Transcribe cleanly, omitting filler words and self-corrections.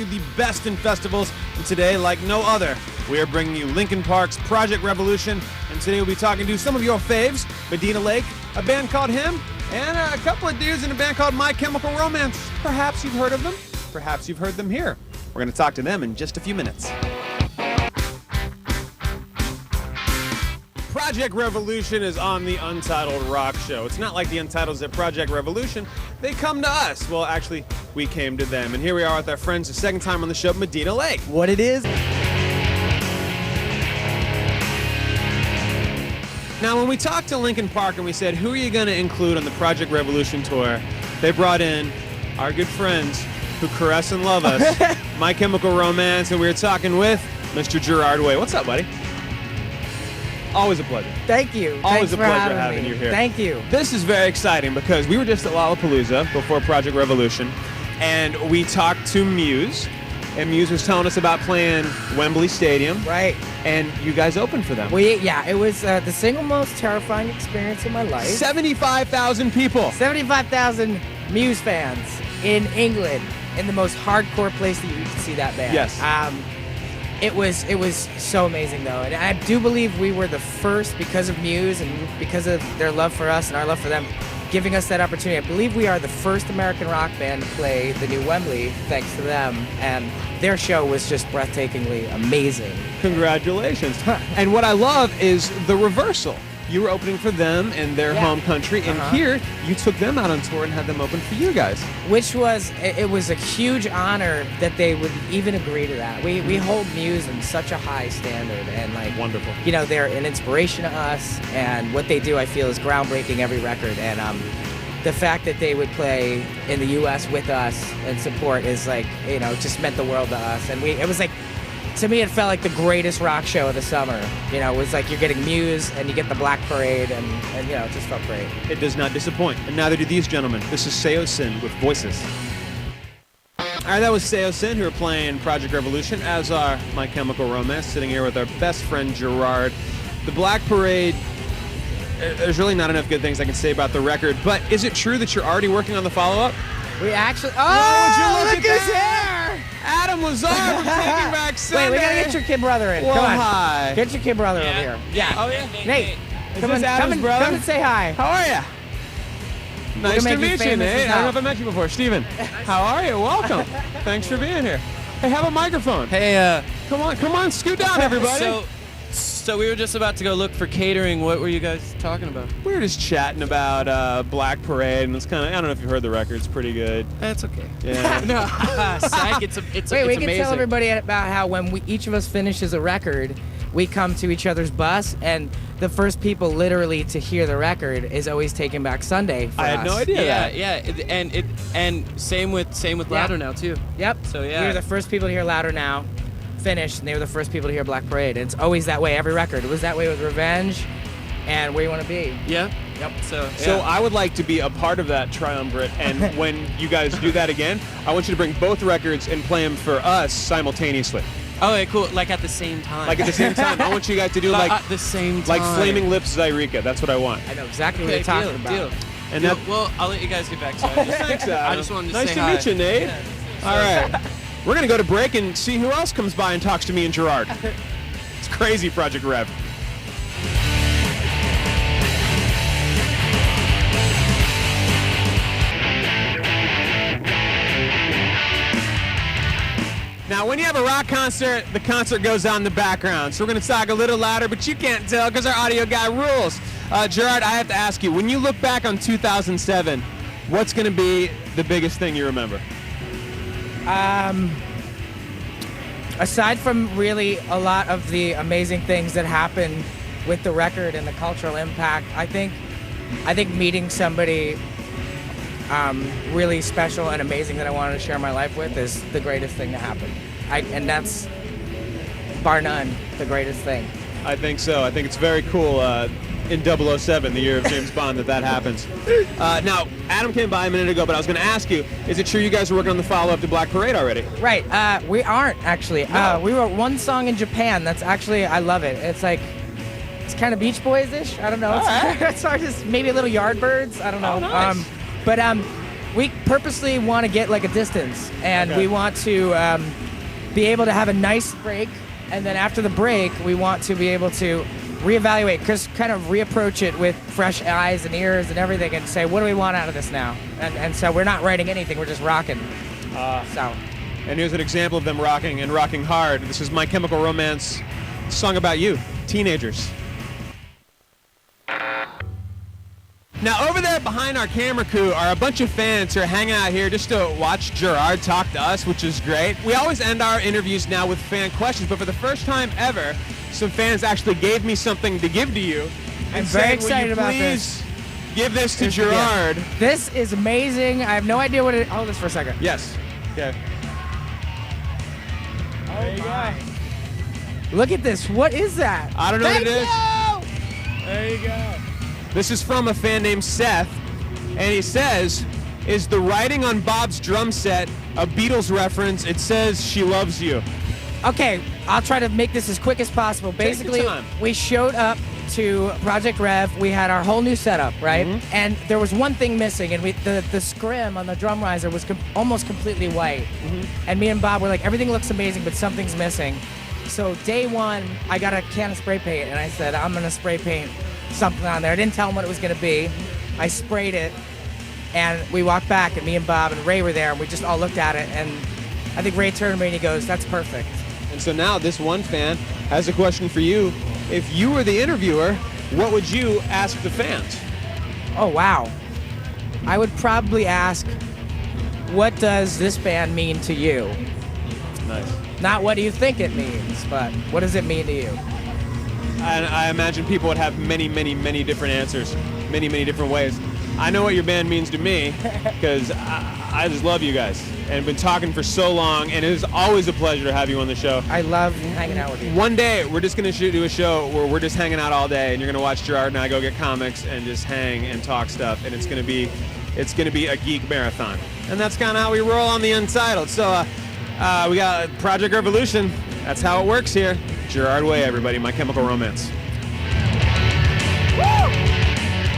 the best in festivals, and today, like no other, we are bringing you Linkin Park's Project Revolution, and today we'll be talking to some of your faves, Medina Lake, a band called Him, and a couple of dudes in a band called My Chemical Romance. Perhaps you've heard of them, perhaps you've heard them here. We're going to talk to them in just a few minutes. Project Revolution is on the Untitled Rock Show. It's not like the Untitled's at Project Revolution. They come to us. Well, actually, we came to them. And here we are with our friends, the second time on the show, Medina Lake. What it is? Now, when we talked to Linkin Park and we said, who are you going to include on the Project Revolution tour, they brought in our good friends who caress and love us, My Chemical Romance, and we were talking with Mr. Gerard Way. What's up, buddy? Always a pleasure. Thank you. Always Thanks a pleasure for having you here. Thank you. This is very exciting because we were just at Lollapalooza before Project Revolution, and we talked to Muse, and Muse was telling us about playing Wembley Stadium. Right. And you guys opened for them. It was the single most terrifying experience in my life. 75,000 people. 75,000 Muse fans in England, in the most hardcore place that you can see that band. Yes. It was so amazing, though. And I do believe we were the first, because of Muse and because of their love for us and our love for them, giving us that opportunity. I believe we are the first American rock band to play the new Wembley, thanks to them. And their show was just breathtakingly amazing. Congratulations. And what I love is the reversal. You were opening for them in their home country, and here you took them out on tour and had them open for you guys. Which was, it was a huge honor that they would even agree to that. We hold Muse in such a high standard, and like, wonderful. You know, they're an inspiration to us, and what they do, I feel, is groundbreaking every record. And the fact that they would play in the U.S. with us and support is like, you know, just meant the world to us. And it was like, to me, it felt like the greatest rock show of the summer. You know, it was like you're getting Muse and you get the Black Parade, and you know, it just felt great. It does not disappoint, and neither do these gentlemen. This is Seo Sin with Voices. All right, that was Seo Sin, who are playing Project Revolution, as are My Chemical Romance, sitting here with our best friend Gerard. The Black Parade, there's really not enough good things I can say about the record, but is it true that you're already working on the follow-up? We actually, would you look at his hair! Adam Lazar from Taking Back Sunday. Wait, we gotta get your kid brother in. Well, Come on. hi. Get your kid brother over here. Yeah. Oh, yeah? Nate, Is come this Adam's brother? come and say hi. How are you? Nice to make you meet you, famous Nate. as I don't know hell. if I met you before. Steven, how are you? Welcome. Thanks for being here. Hey, have a microphone. Hey, Come on, scoot down, everybody. so we were just about to go look for catering. What were you guys talking about? We were just chatting about Black Parade, and it's kind of, I don't know if you've heard the record. It's pretty good. That's okay. Yeah. No, psych. It's Wait, we can amazing. tell everybody about how when each of us finishes a record, we come to each other's bus, and the first people literally to hear the record is always Taking Back Sunday for I had us. no idea that. And same with Louder Now too. Yep. So yeah. We were the first people to hear Louder Now finished, and they were the first people to hear Black Parade. And it's always that way, every record. It was that way with Revenge and Where You Want to Be. Yeah. Yep. So I would like to be a part of that triumvirate, and when you guys do that again, I want you to bring both records and play them for us simultaneously. Okay, cool. Like at the same time. Like at the same time. I want you guys to do like at the same time. like Flaming Lips Zyreka. That's what I want. I know exactly what Okay, you're talking about. deal. And Deal. that, Well, I'll let you guys get back to it. thanks, Adam. I just wanted to nice say to hi. meet you, Nate. Yeah. All right. We're going to go to break and see who else comes by and talks to me and Gerard. It's crazy, Project Rev. Now, when you have a rock concert, the concert goes on in the background. So we're going to talk a little louder, but you can't tell because our audio guy rules. Gerard, I have to ask you, when you look back on 2007, what's going to be the biggest thing you remember? Aside from really a lot of the amazing things that happened with the record and the cultural impact, I think meeting somebody really special and amazing that I wanted to share my life with is the greatest thing to happen. And that's, bar none, the greatest thing. I think so. I think it's very cool in 007, the year of James Bond, that happens. Now, Adam came by a minute ago, but I was going to ask you, is it true you guys are working on the follow-up to Black Parade already? Right. We aren't, actually. No. We wrote one song in Japan that's actually, I love it. It's like, it's kind of Beach Boys-ish. I don't know. It's hard to, maybe a little Yardbirds. I don't know. Oh, nice. But we purposely want to get like a distance, and we want to be able to have a nice break, and then after the break, we want to be able to reevaluate, kind of reapproach it with fresh eyes and ears and everything, and say, what do we want out of this now? And so we're not writing anything, we're just rocking. And here's an example of them rocking and rocking hard. This is My Chemical Romance, a song about you, teenagers. Now, over there behind our camera crew are a bunch of fans who are hanging out here just to watch Gerard talk to us, which is great. We always end our interviews now with fan questions, but for the first time ever, some fans actually gave me something to give to you. I'm very excited about this. Please give this to Gerard. This is amazing. I have no idea what it is. Hold this for a second. Yes. Okay. There you go. Look at this. What is that? I don't know what it is. You! There you go. This is from a fan named Seth, and he says, is the writing on Bob's drum set a Beatles reference? It says she loves you. Okay, I'll try to make this as quick as possible. Basically, we showed up to Project Rev. We had our whole new setup, right? Mm-hmm. And there was one thing missing, and the scrim on the drum riser was almost completely white. Mm-hmm. And me and Bob were like, everything looks amazing, but something's missing. So day one, I got a can of spray paint, and I said, I'm going to spray paint something on there. I didn't tell him what it was going to be. I sprayed it, and we walked back, and me and Bob and Ray were there, and we just all looked at it, and I think Ray turned to me and he goes, that's perfect. And so now this one fan has a question for you. If you were the interviewer, what would you ask the fans? Oh, wow. I would probably ask, what does this band mean to you? Nice. Not what do you think it means, but what does it mean to you? And I imagine people would have many, many, many different answers, many, many different ways. I know what your band means to me because I just love you guys and been talking for so long, and it is always a pleasure to have you on the show. I love hanging out with you. One day, we're just going to do a show where we're just hanging out all day, and you're going to watch Gerard and I go get comics and just hang and talk stuff, and it's going to be a geek marathon. And that's kind of how we roll on the Untitled. So we got Project Revolution. That's how it works here. Gerard Way, everybody, My Chemical Romance. Woo!